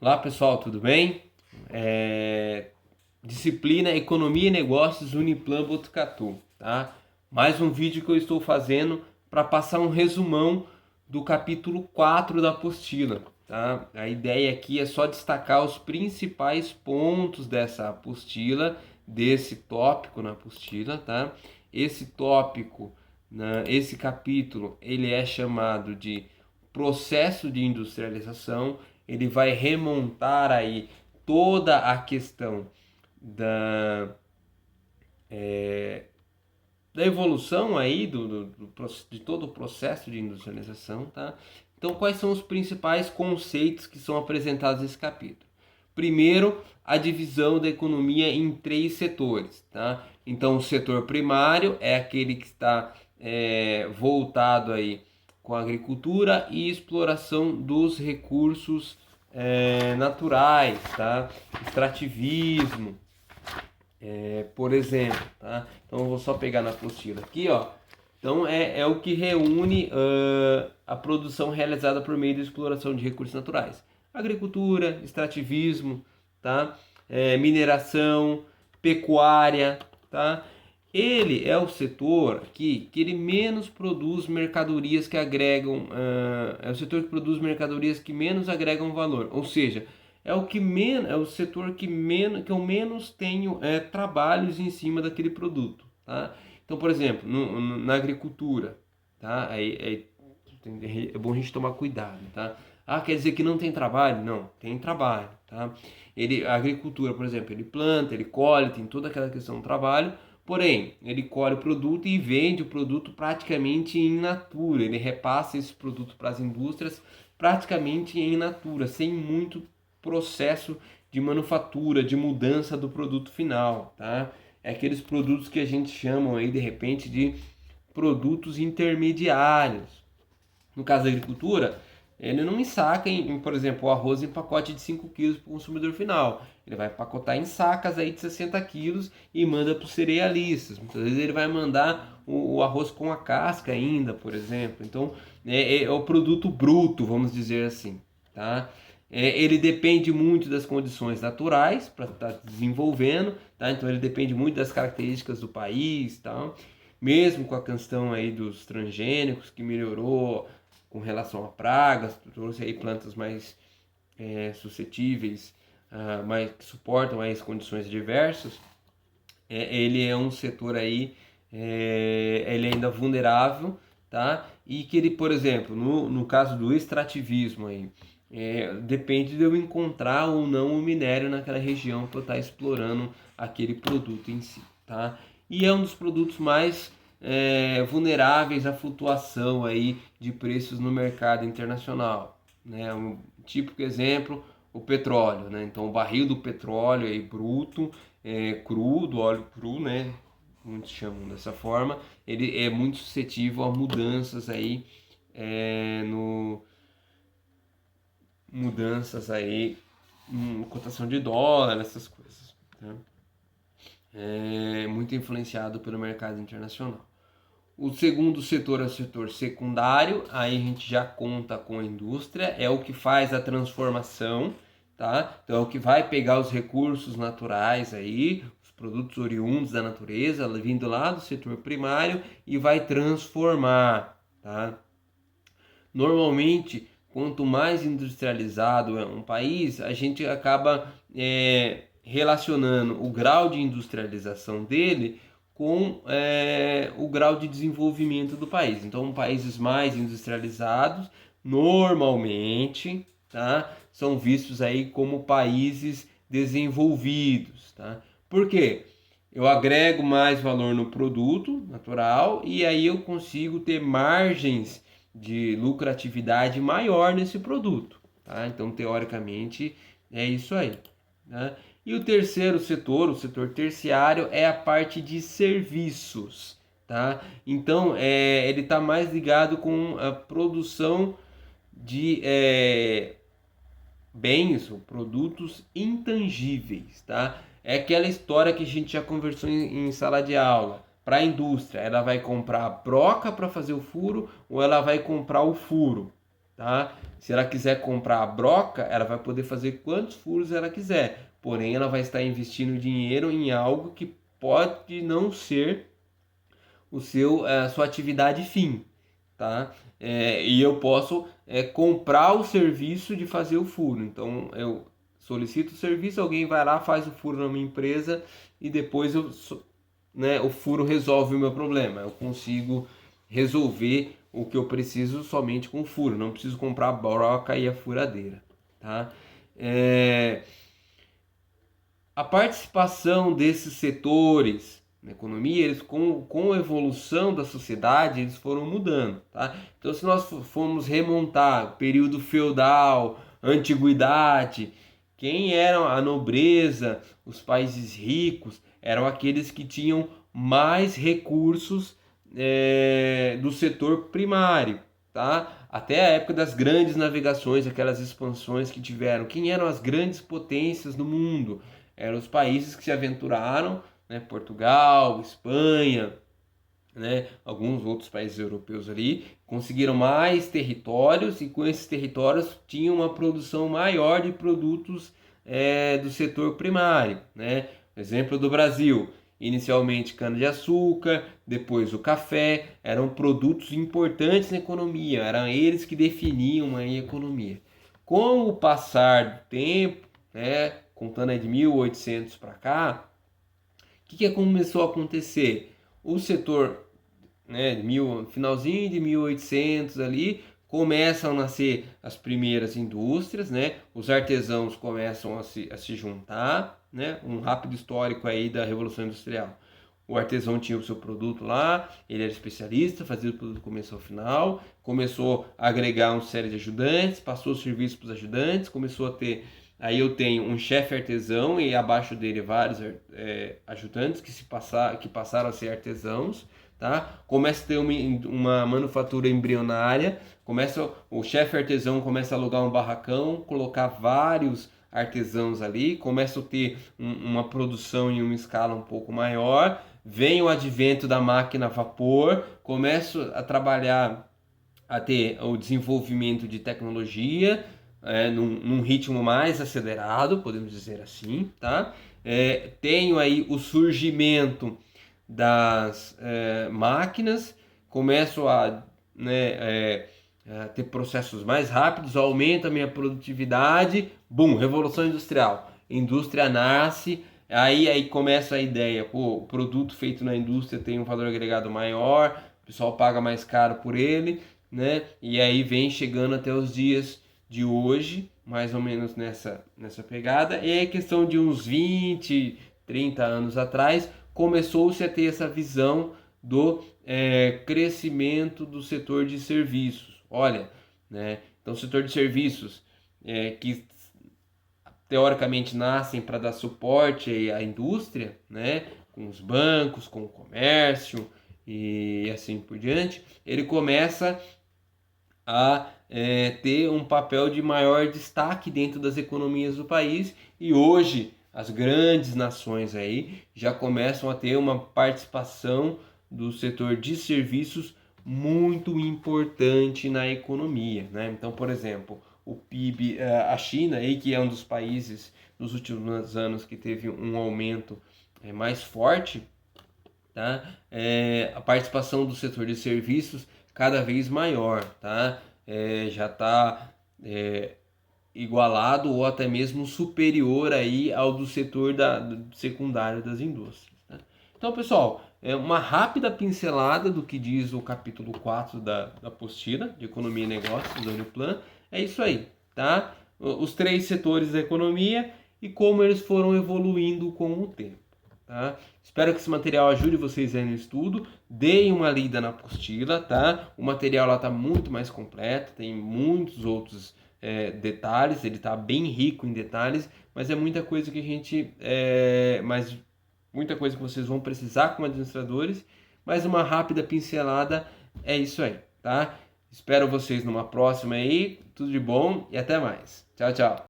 Olá pessoal, tudo bem? Disciplina Economia e Negócios Uniplan Botucatu, tá? Mais um vídeo que eu estou fazendo para passar um resumão do capítulo 4 da apostila, tá? A ideia aqui é só destacar os principais pontos dessa apostila, desse tópico na apostila, tá? Esse tópico, esse capítulo, ele é chamado de processo de industrialização. Ele vai remontar aí toda a questão da, da evolução aí de todo o processo de industrialização, tá? Então, quais são os principais conceitos que são apresentados nesse capítulo? Primeiro, a divisão da economia em três setores, tá? Então, o setor primário é aquele que está voltado aí com a agricultura e exploração dos recursos naturais, tá? Extrativismo, por exemplo, tá? Então eu vou só pegar na apostila aqui, ó. Então é o que reúne a produção realizada por meio da exploração de recursos naturais. Agricultura, extrativismo, tá? Mineração, pecuária, tá? Ele é o setor aqui que ele menos produz mercadorias que agregam, é o setor que produz mercadorias que menos agregam valor, ou seja, é o que menos, é o setor que eu menos tenho trabalhos em cima daquele produto, tá? Então, por exemplo, na agricultura, tá? É bom a gente tomar cuidado, tá? Ah, quer dizer que não tem trabalho? Não, tem trabalho, tá? A agricultura, por exemplo, ele planta, ele colhe, tem toda aquela questão do trabalho, porém, ele colhe o produto e vende o produto praticamente in natura, ele repassa esse produto para as indústrias praticamente em natura, sem muito processo de manufatura, de mudança do produto final, tá? É aqueles produtos que a gente chama aí de repente de produtos intermediários. No caso da agricultura, ele não ensaca, por exemplo, o arroz em pacote de 5 quilos para o consumidor final. Ele vai pacotar em sacas aí de 60 quilos e manda para os cerealistas. Muitas vezes ele vai mandar o arroz com a casca ainda, por exemplo. Então, é o produto bruto, vamos dizer assim, tá? Ele depende muito das condições naturais para estar desenvolvendo, tá? Então ele depende muito das características do país, tá? Mesmo com a questão aí dos transgênicos que melhorou com relação a pragas, trouxe aí plantas mais suscetíveis, mais que suportam aí as condições diversas. Ele é um setor aí, ele é ainda vulnerável, tá? E que ele, por exemplo, no caso do extrativismo aí, depende de eu encontrar ou não o minério naquela região para eu estar explorando aquele produto em si, tá? E é um dos produtos mais vulneráveis à flutuação aí de preços no mercado internacional, né? Um típico exemplo, o petróleo, né? Então o barril do petróleo aí bruto, cru, do óleo cru, né? Muitos chamam dessa forma, ele é muito suscetível a mudanças aí no mudanças aí, cotação de dólar, essas coisas, tá? É muito influenciado pelo mercado internacional. O segundo setor é o setor secundário, aí a gente já conta com a indústria, é o que faz a transformação, tá? Então é o que vai pegar os recursos naturais aí, os produtos oriundos da natureza, vindo lá do setor primário e vai transformar, tá? Normalmente, quanto mais industrializado é um país, a gente acaba relacionando o grau de industrialização dele com o grau de desenvolvimento do país. Então, países mais industrializados, normalmente, tá, são vistos aí como países desenvolvidos. Tá? Por quê? Eu agrego mais valor no produto natural e aí eu consigo ter margens de lucratividade maior nesse produto, tá? Então, teoricamente, é isso aí, né? E o terceiro setor, o setor terciário, é a parte de serviços, tá? Então, ele está mais ligado com a produção de bens ou produtos intangíveis, tá? É aquela história que a gente já conversou em sala de aula. Para a indústria, ela vai comprar a broca para fazer o furo ou ela vai comprar o furo? tá? Se ela quiser comprar a broca, ela vai poder fazer quantos furos ela quiser, porém ela vai estar investindo dinheiro em algo que pode não ser a sua atividade fim, tá? E eu posso comprar o serviço de fazer o furo. Então eu solicito o serviço, alguém vai lá, faz o furo na minha empresa e depois o furo resolve o meu problema. Eu consigo resolver o que eu preciso somente com o furo, não preciso comprar a broca e a furadeira, tá? A participação desses setores na economia, eles com a evolução da sociedade, eles foram mudando, tá? Então, se nós formos remontar período feudal, antiguidade, quem era a nobreza, os países ricos, eram aqueles que tinham mais recursos do setor primário, tá? Até a época das grandes navegações, aquelas expansões que tiveram. Quem eram as grandes potências do mundo? Eram os países que se aventuraram, né? Portugal, Espanha, né? Alguns outros países europeus ali conseguiram mais territórios e com esses territórios tinham uma produção maior de produtos do setor primário, né? Exemplo do Brasil, inicialmente cana-de-açúcar, depois o café, eram produtos importantes na economia, eram eles que definiam a economia. Com o passar do tempo, né, contando aí de 1800 para cá, o que começou a acontecer? O setor, né, finalzinho de 1800 ali, começam a nascer as primeiras indústrias, né? Os artesãos começam a se juntar, né? Um rápido histórico aí da Revolução Industrial. O artesão tinha o seu produto lá, ele era especialista, fazia o produto do começo ao final, começou a agregar uma série de ajudantes, passou o serviço para os ajudantes, começou a ter. Aí eu tenho um chefe artesão e abaixo dele vários ajudantes que passaram a ser artesãos, tá? Começa a ter uma manufatura embrionária, o chefe artesão começa a alugar um barracão, colocar vários artesãos ali, começa a ter uma produção em uma escala um pouco maior, vem o advento da máquina a vapor, começa a trabalhar, a ter o desenvolvimento de tecnologia, num ritmo mais acelerado, podemos dizer assim, tá? Tenho aí o surgimento das máquinas, começo a ter processos mais rápidos, aumenta a minha produtividade, bum, revolução industrial. Indústria nasce, aí começa a ideia, pô, o produto feito na indústria tem um valor agregado maior, o pessoal paga mais caro por ele, né? E aí vem chegando até os dias de hoje, mais ou menos nessa pegada, e é questão de uns 20, 30 anos atrás, começou-se a ter essa visão do crescimento do setor de serviços. Olha, né? Então o setor de serviços que teoricamente nascem para dar suporte à indústria, né? Com os bancos, com o comércio e assim por diante, ele começa a ter um papel de maior destaque dentro das economias do país, e hoje as grandes nações aí já começam a ter uma participação do setor de serviços muito importante na economia, né? Então, por exemplo, o PIB, a China aí, que é um dos países nos últimos anos que teve um aumento mais forte, tá? A participação do setor de serviços cada vez maior, tá? Já está igualado ou até mesmo superior aí ao do setor do secundário das indústrias, tá? Então, pessoal, uma rápida pincelada do que diz o capítulo 4 da apostila de Economia e Negócios da Uniplan. É isso aí, tá? Os três setores da economia e como eles foram evoluindo com o tempo, tá? Espero que esse material ajude vocês aí no estudo. Deem uma lida na apostila, tá? O material lá está muito mais completo, tem muitos outros detalhes, ele está bem rico em detalhes, mas é muita coisa que a gente... muita coisa que vocês vão precisar como administradores, mas uma rápida pincelada é isso aí, tá? Espero vocês numa próxima aí, tudo de bom e até mais. Tchau, tchau!